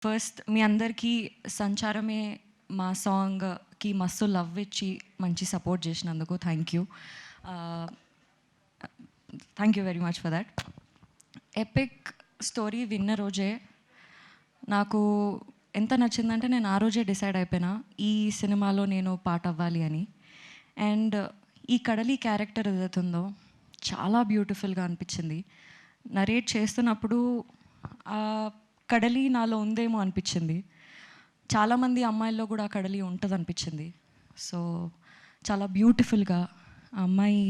First మీ అందరికీ సంచారమే మా సాంగ్కి మస్తు లవ్ ఇచ్చి మంచి సపోర్ట్ చేసినందుకు thank you very much for that. Epic story విన్న రోజే నాకు ఎంత నచ్చిందంటే నేను ఆ రోజే డిసైడ్ అయిపోయినా ఈ సినిమాలో నేను పార్ట్ అవ్వాలి అని. అండ్ ఈ కడలి క్యారెక్టర్ ఏదైతుందో చాలా బ్యూటిఫుల్గా అనిపించింది. నరేట్ చేస్తున్నప్పుడు ఆ కడలి నాలో ఉందేమో అనిపించింది. చాలామంది అమ్మాయిల్లో కూడా ఆ కడలి ఉంటుంది అనిపించింది. సో చాలా బ్యూటిఫుల్గా ఆ అమ్మాయి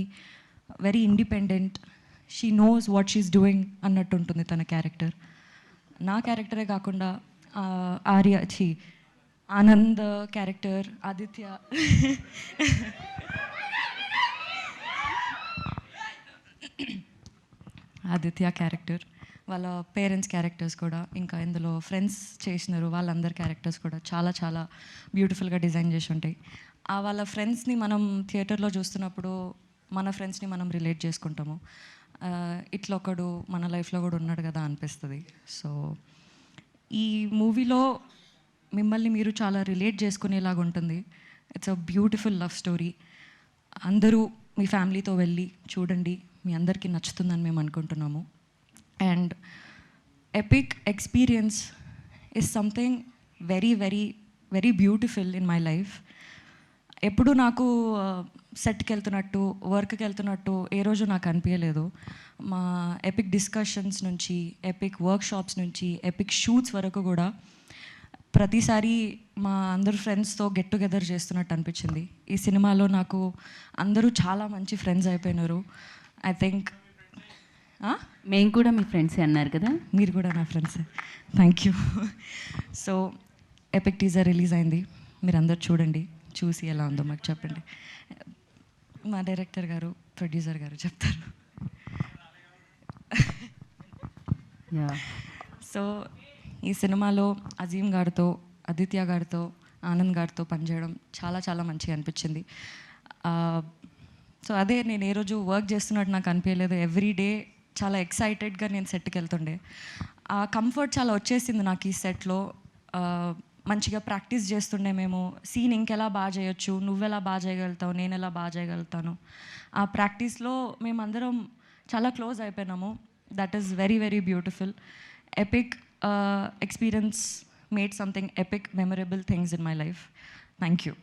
very independent, she knows what she is doing అన్నట్టు ఉంటుంది తన క్యారెక్టర్. నా క్యారెక్టరే కాకుండా ఆనంద్ క్యారెక్టర్, ఆదిత్య క్యారెక్టర్, వాళ్ళ పేరెంట్స్ క్యారెక్టర్స్ కూడా, ఇంకా ఇందులో ఫ్రెండ్స్ చేసినారు వాళ్ళందరి క్యారెక్టర్స్ కూడా చాలా చాలా బ్యూటిఫుల్గా డిజైన్ చేసి ఉంటాయి. ఆ వాళ్ళ ఫ్రెండ్స్ని మనం థియేటర్లో చూస్తున్నప్పుడు మన ఫ్రెండ్స్ని మనం రిలేట్ చేసుకుంటాము. ఇట్లా ఒకడు మన లైఫ్లో కూడా ఉన్నాడు కదా అనిపిస్తుంది. సో ఈ మూవీలో మిమ్మల్ని మీరు చాలా రిలేట్ చేసుకునేలాగా ఉంటుంది. It's a beautiful love story. అందరూ మీ ఫ్యామిలీతో వెళ్ళి చూడండి, మీ అందరికీ నచ్చుతుందని మేము అనుకుంటున్నాము. And epic experience is something very very very beautiful in my life. ఎప్పుడు నాకు సెట్కి వెళ్తున్నట్టు, వర్క్కి వెళ్తున్నట్టు ఏ రోజు నాకు అనిపించలేదు. మా ఎపిక్ డిస్కషన్స్ నుంచి, ఎపిక్ వర్క్షాప్స్ నుంచి, ఎపిక్ షూట్స్ వరకు కూడా ప్రతిసారి మా అందరు ఫ్రెండ్స్తో గెట్ టుగెదర్ చేస్తున్నట్టు అనిపించింది. ఈ సినిమాలో నాకు అందరూ చాలా మంచి ఫ్రెండ్స్ అయిపోయినారు. ఐ థింక్ మేము కూడా మీ ఫ్రెండ్సే అన్నారు కదా. మీరు కూడా నా ఫ్రెండ్సే. Thank you. So epic teaser release అయింది, మీరు అందరు చూడండి, చూసి ఎలా ఉందో మాకు చెప్పండి. మా డైరెక్టర్ గారు, ప్రొడ్యూసర్ గారు చెప్తారు. సో ఈ సినిమాలో అజీమ్ గారితో, ఆదిత్య గారితో, ఆనంద్ గారితో పనిచేయడం చాలా చాలా మంచిగా అనిపించింది. సో అదే, నేను ఏ రోజు వర్క్ చేస్తున్నట్టు నాకు అనిపించలేదు. ఎవ్రీ డే చాలా ఎక్సైటెడ్గా నేను సెట్కి వెళ్తుండే. ఆ కంఫర్ట్ చాలా వచ్చేసింది నాకు ఈ సెట్లో. మంచిగా ప్రాక్టీస్ చేస్తుండే మేము. సీన్ ఇంకెలా బాగా చేయొచ్చు, నువ్వెలా బాగా చేయగలుగుతావు, నేను ఎలా బాగా చేయగలుగుతాను, ఆ ప్రాక్టీస్లో మేమందరం చాలా క్లోజ్ అయిపోయినాము. That is very very beautiful. Epic experience made something epic, memorable things in my life. Thank you.